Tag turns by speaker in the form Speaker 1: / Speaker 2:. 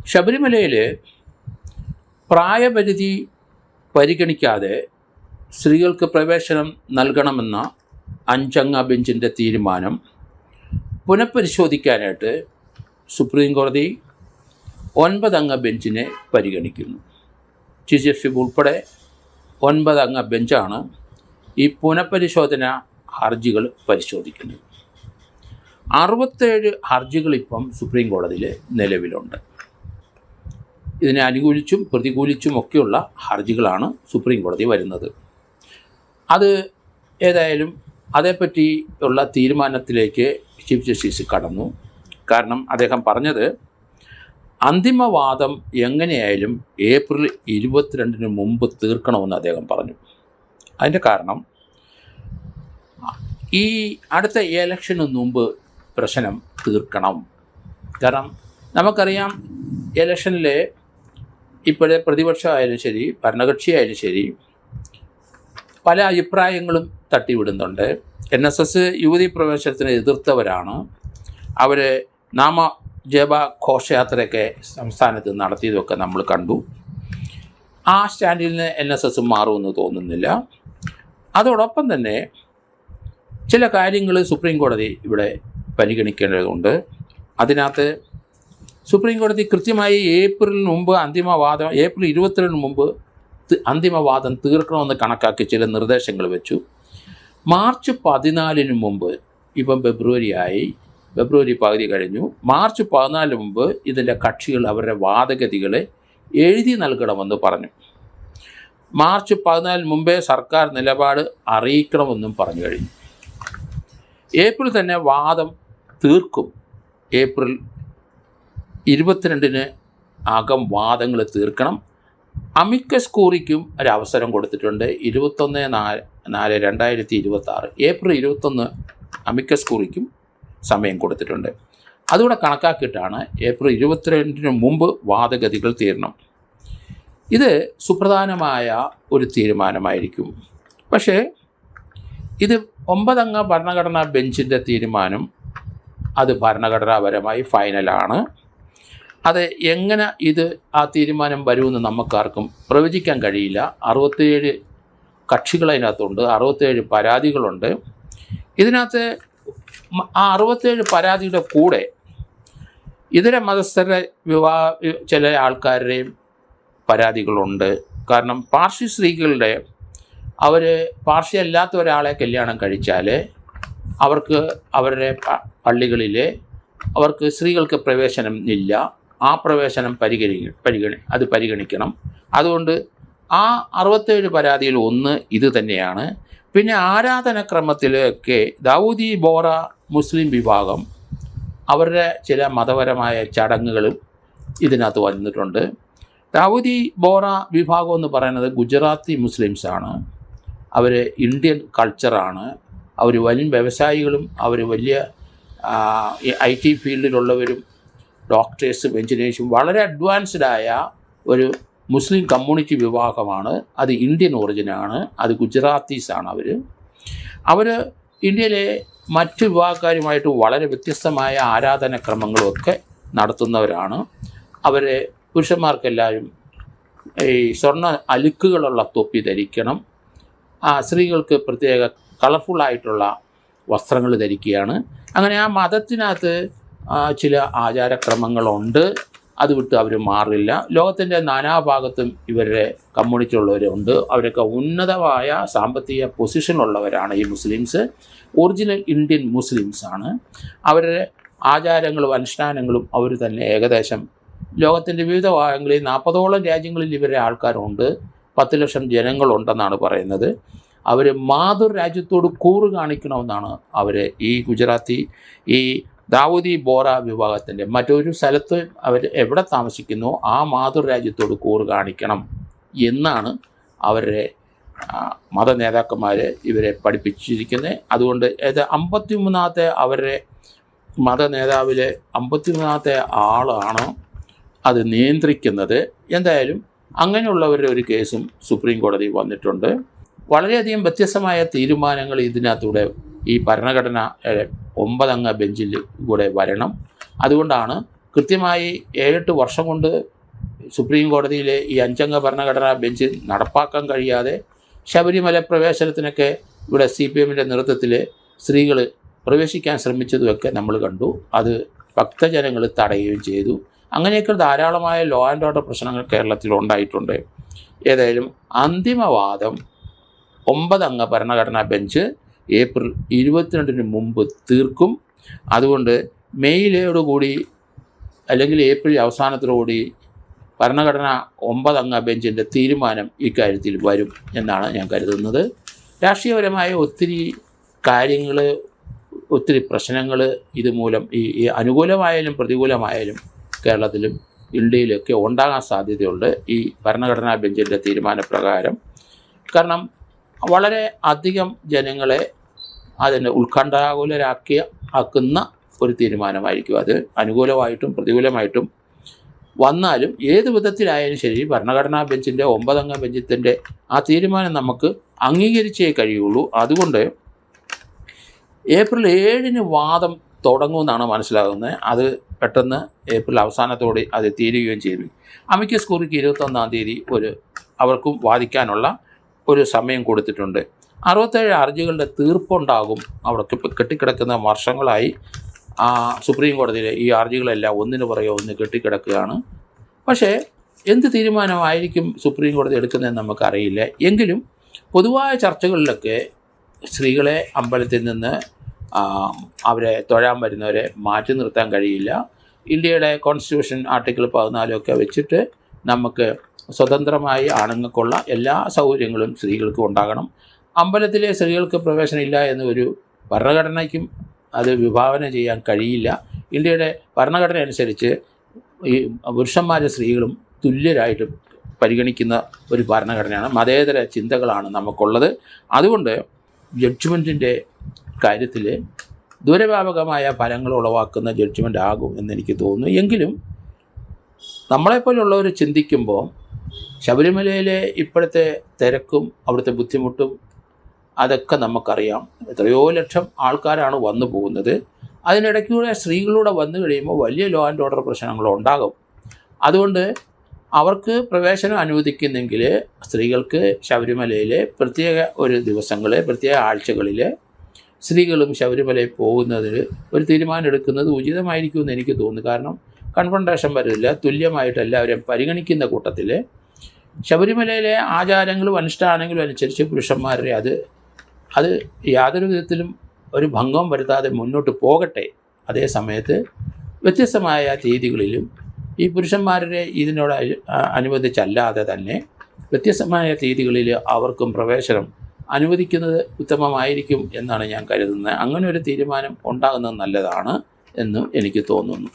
Speaker 1: ശബരിമലയിൽ പ്രായപരിധി പരിഗണിക്കാതെ സ്ത്രീകൾക്ക് പ്രവേശനം നൽകണമെന്ന 5-അംഗ ബെഞ്ചിൻ്റെ തീരുമാനം പുനഃപരിശോധിക്കാനായിട്ട് സുപ്രീം കോടതി 9-അംഗ ബെഞ്ചിനെ പരിഗണിക്കുന്നു. ചീഫ് ജസ്റ്റിസ് ഉൾപ്പെടെ 9-അംഗ ബെഞ്ചാണ് ഈ പുനഃപരിശോധന ഹർജികൾ പരിശോധിക്കുന്നത്. 67 ഹർജികളിപ്പം സുപ്രീം കോടതിയിൽ നിലവിലുണ്ട്. ഇതിനെ അനുകൂലിച്ചും പ്രതികൂലിച്ചും ഒക്കെയുള്ള ഹർജികളാണ് സുപ്രീം കോടതി വരുന്നത്. അത് ഏതായാലും അതേപ്പറ്റി ഉള്ള തീരുമാനത്തിലേക്ക് ചീഫ് ജസ്റ്റിസ് കടന്നു. കാരണം അദ്ദേഹം പറഞ്ഞത് അന്തിമവാദം എങ്ങനെയായാലും ഏപ്രിൽ 22 മുമ്പ് തീർക്കണമെന്ന് അദ്ദേഹം പറഞ്ഞു. അതിൻ്റെ കാരണം ഈ അടുത്ത ഇലക്ഷന് മുമ്പ് പ്രശ്നം തീർക്കണം. കാരണം നമുക്കറിയാം, ഇലക്ഷനിൽ ഇപ്പോഴത്തെ പ്രതിപക്ഷമായാലും ശരി ഭരണകക്ഷിയായാലും ശരി പല അഭിപ്രായങ്ങളും തട്ടിവിടുന്നുണ്ട്. NSS യുവതീ പ്രവേശനത്തിന് എതിർത്തവരാണ്. അവർ നാമജപ ഘോഷയാത്രയൊക്കെ സംസ്ഥാനത്ത് നടത്തിയതൊക്കെ നമ്മൾ കണ്ടു. ആ സ്റ്റാൻഡിൽ നിന്ന് NSS മാറുമെന്ന് തോന്നുന്നില്ല. അതോടൊപ്പം തന്നെ ചില കാര്യങ്ങൾ സുപ്രീം കോടതി ഇവിടെ പരിഗണിക്കേണ്ടതുണ്ട്. അതിനകത്ത് സുപ്രീം കോടതി കൃത്യമായി ഏപ്രിലിന് മുമ്പ് ഏപ്രിൽ 22 മുമ്പ് അന്തിമവാദം തീർക്കണമെന്ന് കണക്കാക്കി ചില നിർദ്ദേശങ്ങൾ വെച്ചു. മാർച്ച് 14 മുമ്പ്, ഇപ്പം ഫെബ്രുവരി പകുതി കഴിഞ്ഞു, മാർച്ച് 14 മുമ്പ് ഇതിൻ്റെ കക്ഷികൾ അവരുടെ വാദഗതികളെ എഴുതി നൽകണമെന്ന് പറഞ്ഞു. മാർച്ച് 14 മുമ്പേ സർക്കാർ നിലപാട് അറിയിക്കണമെന്നും പറഞ്ഞു കഴിഞ്ഞു. ഏപ്രിൽ തന്നെ വാദം തീർക്കും. ഏപ്രിൽ 22 അകം വാദങ്ങൾ തീർക്കണം. അമിക്കസ് ക്യൂറിക്കും ഒരവസരം കൊടുത്തിട്ടുണ്ട്. 21/4/2026 ഏപ്രിൽ 21 അമിക്കസ് ക്യൂറിക്കും സമയം കൊടുത്തിട്ടുണ്ട്. അതുകൂടെ കണക്കാക്കിയിട്ടാണ് ഏപ്രിൽ 22 മുമ്പ് വാദഗതികൾ തീരണം. ഇത് സുപ്രധാനമായ ഒരു തീരുമാനമായിരിക്കും. പക്ഷേ ഇത് 9-അംഗ ഭരണഘടനാ ബെഞ്ചിൻ്റെ തീരുമാനം അത് ഭരണഘടനാപരമായി ഫൈനലാണ്. അത് എങ്ങനെ ആ തീരുമാനം വരുമെന്ന് നമുക്കാർക്കും പ്രവചിക്കാൻ കഴിയില്ല. 67 കക്ഷികൾ അതിനകത്തുണ്ട്, 67 പരാതികളുണ്ട്. ഇതിനകത്ത് ആ 67 പരാതിയുടെ കൂടെ ഇതര മതസ്ഥരുടെ ചില ആൾക്കാരുടെയും പരാതികളുണ്ട്. കാരണം പാർശ്വ സ്ത്രീകളുടെ പാർശ്വയല്ലാത്ത ഒരാളെ കല്യാണം കഴിച്ചാൽ അവർക്ക് അവരുടെ പള്ളികളിൽ അവർക്ക് സ്ത്രീകൾക്ക് പ്രവേശനം ഇല്ല. ആ പ്രവേശനം പരിഗണിക്കണം. അതുകൊണ്ട് ആ 67 പരാതിയിൽ ഒന്ന് ഇത് തന്നെയാണ്. പിന്നെ ആരാധനക്രമത്തിലൊക്കെ ദാവൂദി ബോറ മുസ്ലിം വിഭാഗം അവരുടെ ചില മതപരമായ ചടങ്ങുകളും ഇതിനകത്ത് വന്നിട്ടുണ്ട്. ദാവൂദി ബോറ വിഭാഗം എന്ന് പറയുന്നത് ഗുജറാത്തി മുസ്ലിംസാണ്. അവർ ഇന്ത്യൻ കൾച്ചറാണ്. അവർ വലിയ വ്യവസായികളും അവർ വലിയ IT ഫീൽഡിലുള്ളവരും ഡോക്ടേഴ്സും എഞ്ചിനീയേഴ്സും വളരെ അഡ്വാൻസ്ഡായ ഒരു മുസ്ലിം കമ്മ്യൂണിറ്റി വിഭാഗമാണ്. അത് ഇന്ത്യൻ ഒറിജിനാണ്. അത് ഗുജറാത്തീസാണ്. അവർ ഇന്ത്യയിലെ മറ്റു വിഭാഗക്കാരുമായിട്ട് വളരെ വ്യത്യസ്തമായ ആരാധനാക്രമങ്ങളുമൊക്കെ നടത്തുന്നവരാണ്. പുരുഷന്മാർക്കെല്ലാവരും ഈ സ്വർണ്ണ അലുക്കുകളുള്ള തൊപ്പി ധരിക്കണം. സ്ത്രീകൾക്ക് പ്രത്യേക കളർഫുള്ളായിട്ടുള്ള വസ്ത്രങ്ങൾ ധരിക്കുകയാണ്. അങ്ങനെ ആ മതത്തിനകത്ത് ചില ആചാരക്രമങ്ങളുണ്ട്. അത് വിട്ട് അവർ മാറില്ല. ലോകത്തിൻ്റെ നാനാഭാഗത്തും ഇവരുടെ കമ്മ്യൂണിറ്റി ഉള്ളവരുണ്ട്. അവരൊക്കെ ഉന്നതമായ സാമ്പത്തിക പൊസിഷനുള്ളവരാണ് ഈ മുസ്ലിംസ്. Original Indian മുസ്ലിംസാണ്. അവരുടെ ആചാരങ്ങളും അനുഷ്ഠാനങ്ങളും അവർ തന്നെ ഏകദേശം ലോകത്തിൻ്റെ വിവിധ ഭാഗങ്ങളിൽ 40ഓളം രാജ്യങ്ങളിൽ ഇവരുടെ ആൾക്കാരുണ്ട്. 10 ലക്ഷം ജനങ്ങളുണ്ടെന്നാണ് പറയുന്നത്. അവർ മാതൃരാജ്യത്തോട് കൂറ് കാണിക്കണമെന്നാണ് ഈ ഗുജറാത്തി ഈ ദാവൂദി ബോറ വിഭാഗത്തിൻ്റെ മറ്റൊരു സ്ഥലത്ത് അവർ എവിടെ താമസിക്കുന്നോ ആ മാതൃരാജ്യത്തോട് കൂറ് കാണിക്കണം എന്നാണ് അവരുടെ മത നേതാക്കന്മാർ ഇവരെ പഠിപ്പിച്ചിരിക്കുന്നത്. അതുകൊണ്ട് 53ാമത്തെ അവരുടെ മത നേതാവിലെ 53ാമത്തെ ആളാണ് അത് നിയന്ത്രിക്കുന്നത്. എന്തായാലും അങ്ങനെയുള്ളവരുടെ ഒരു കേസും സുപ്രീം കോടതി വന്നിട്ടുണ്ട്. വളരെയധികം വ്യത്യസ്തമായ തീരുമാനങ്ങൾ ഇതിനകത്തൂടെ ഈ ഭരണഘടന 9-അംഗ ബെഞ്ചിൽ കൂടെ വരണം. അതുകൊണ്ടാണ് കൃത്യമായി 7-8 വർഷം കൊണ്ട് സുപ്രീം കോടതിയിലെ ഈ 5 അംഗ ഭരണഘടനാ ബെഞ്ച് നടപ്പാക്കാൻ കഴിയാതെ ശബരിമല പ്രവേശനത്തിനൊക്കെ ഇവിടെ CPMൻ്റെ നേതൃത്വത്തിൽ സ്ത്രീകൾ പ്രവേശിക്കാൻ ശ്രമിച്ചതുമൊക്കെ നമ്മൾ കണ്ടു. അത് ഭക്തജനങ്ങൾ തടയുകയും ചെയ്തു. അങ്ങനെയൊക്കെ ധാരാളമായ ലോ ആൻഡ് ഓർഡർ പ്രശ്നങ്ങൾ കേരളത്തിൽ ഉണ്ടായിട്ടുണ്ട്. ഏതായാലും അന്തിമവാദം 9 അംഗ ഭരണഘടനാ ബെഞ്ച് ഏപ്രിൽ 22 മുമ്പ് തീർക്കും. അതുകൊണ്ട് മെയ്യിലോടുകൂടി അല്ലെങ്കിൽ ഏപ്രിൽ അവസാനത്തോടുകൂടി ഭരണഘടന 9 അംഗ ബെഞ്ചിൻ്റെ തീരുമാനം ഇക്കാര്യത്തിൽ വരും എന്നാണ് ഞാൻ കരുതുന്നത്. രാഷ്ട്രീയപരമായ ഒത്തിരി കാര്യങ്ങൾ, ഒത്തിരി പ്രശ്നങ്ങൾ ഇതുമൂലം ഈ അനുകൂലമായാലും പ്രതികൂലമായാലും കേരളത്തിലും ഇന്ത്യയിലൊക്കെ ഉണ്ടാകാൻ സാധ്യതയുണ്ട് ഈ ഭരണഘടനാ ബെഞ്ചിൻ്റെ തീരുമാനപ്രകാരം. കാരണം വളരെ അധികം ജനങ്ങളെ അതിന് ആക്കുന്ന ഒരു തീരുമാനമായിരിക്കും അത്. അനുകൂലമായിട്ടും പ്രതികൂലമായിട്ടും വന്നാലും ഏത് വിധത്തിലായാലും ശരി ഭരണഘടനാ ബെഞ്ചിൻ്റെ 9 അംഗ ബെഞ്ചിൻ്റെ ആ തീരുമാനം നമുക്ക് അംഗീകരിച്ചേ കഴിയുള്ളൂ. അതുകൊണ്ട് ഏപ്രിൽ 7 വാദം തുടങ്ങുമെന്നാണ് മനസ്സിലാകുന്നത്. അത് പെട്ടെന്ന് ഏപ്രിൽ അവസാനത്തോടെ അത് തീരുകയും ചെയ്തു. അമിക്കസ് ക്യൂറിക്ക് 21-ാം തീയതി അവർക്കും വാദിക്കാനുള്ള ഒരു സമയം കൊടുത്തിട്ടുണ്ട്. 67 ഹർജികളുടെ തീർപ്പുണ്ടാകും. അവിടെ കെട്ടിക്കിടക്കുന്ന വർഷങ്ങളായി സുപ്രീം കോടതിയിലെ ഈ ഹർജികളെല്ലാം ഒന്നിനു പുറകെ ഒന്ന് കെട്ടിക്കിടക്കുകയാണ്. പക്ഷേ എന്ത് തീരുമാനമായിരിക്കും സുപ്രീം കോടതി എടുക്കുന്നതെന്ന് നമുക്കറിയില്ല. എങ്കിലും പൊതുവായ ചർച്ചകളിലൊക്കെ സ്ത്രീകളെ അമ്പലത്തിൽ നിന്ന് അവരെ തൊഴാൻ വരുന്നവരെ മാറ്റി നിർത്താൻ കഴിയില്ല. ഇന്ത്യയുടെ കോൺസ്റ്റിറ്റ്യൂഷൻ ആർട്ടിക്കിൾ 14 വെച്ചിട്ട് നമുക്ക് സ്വതന്ത്രമായി ആണുങ്ങൾക്കുള്ള എല്ലാ സൗകര്യങ്ങളും സ്ത്രീകൾക്ക് ഉണ്ടാകണം. അമ്പലത്തിലെ സ്ത്രീകൾക്ക് പ്രവേശനമില്ല എന്ന ഒരു ഭരണഘടനയ്ക്കും അത് വിഭാവന ചെയ്യാൻ കഴിയില്ല. ഇന്ത്യയുടെ ഭരണഘടന അനുസരിച്ച് ഈ പുരുഷന്മാരും സ്ത്രീകളും തുല്യരായിട്ട് പരിഗണിക്കുന്ന ഒരു ഭരണഘടനയാണ്. മതേതര ചിന്തകളാണ് നമുക്കുള്ളത്. അതുകൊണ്ട് ജഡ്ജ്മെൻറ്റിൻ്റെ കാര്യത്തിൽ ദൂരവ്യാപകമായ ഫലങ്ങൾ ഉളവാക്കുന്ന ജഡ്ജ്മെൻ്റ് ആകും എന്നെനിക്ക് തോന്നുന്നു. എങ്കിലും നമ്മളെപ്പോലുള്ളവർ ചിന്തിക്കുമ്പോൾ ശബരിമലയിലെ ഇപ്പോഴത്തെ തിരക്കും അവിടുത്തെ ബുദ്ധിമുട്ടും അതൊക്കെ നമുക്കറിയാം. എത്രയോ ലക്ഷം ആൾക്കാരാണ് വന്നു പോകുന്നത്. അതിനിടയ്ക്കൂടെ സ്ത്രീകളൂടെ വന്നു കഴിയുമ്പോൾ വലിയ ലോ ആൻഡ് ഓർഡർ പ്രശ്നങ്ങളുണ്ടാകും. അതുകൊണ്ട് അവർക്ക് പ്രവേശനം അനുവദിക്കുന്നെങ്കിൽ സ്ത്രീകൾക്ക് ശബരിമലയിലെ പ്രത്യേക ഒരു ദിവസങ്ങൾ, പ്രത്യേക ആഴ്ചകളിൽ സ്ത്രീകളും ശബരിമലയിൽ പോകുന്നതിൽ ഒരു തീരുമാനം എടുക്കുന്നത് ഉചിതമായിരിക്കുമെന്ന് എനിക്ക് തോന്നുന്നു. കാരണം കൺഫ്രണ്ടേഷൻ വരില്ല, തുല്യമായിട്ട് എല്ലാവരെയും പരിഗണിക്കുന്ന കൂട്ടത്തിൽ ശബരിമലയിലെ ആചാരങ്ങളും അനുഷ്ഠാനങ്ങളും അനുസരിച്ച് പുരുഷന്മാരെ അത് യാതൊരു വിധത്തിലും ഒരു ഭംഗം വരുത്താതെ മുന്നോട്ട് പോകട്ടെ. അതേ സമയത്ത് വ്യത്യസ്തമായ തീയതികളിലും ഈ പുരുഷന്മാരെ ഇതിനോട് അനുവദിച്ചല്ലാതെ തന്നെ വ്യത്യസ്തമായ തീയതികളിൽ അവർക്കും പ്രവേശനം അനുവദിക്കുന്നത് ഉത്തമമായിരിക്കും എന്നാണ് ഞാൻ കരുതുന്നത്. അങ്ങനെ ഒരു തീരുമാനം ഉണ്ടാകുന്നത് നല്ലതാണ് എന്നും എനിക്ക് തോന്നുന്നു.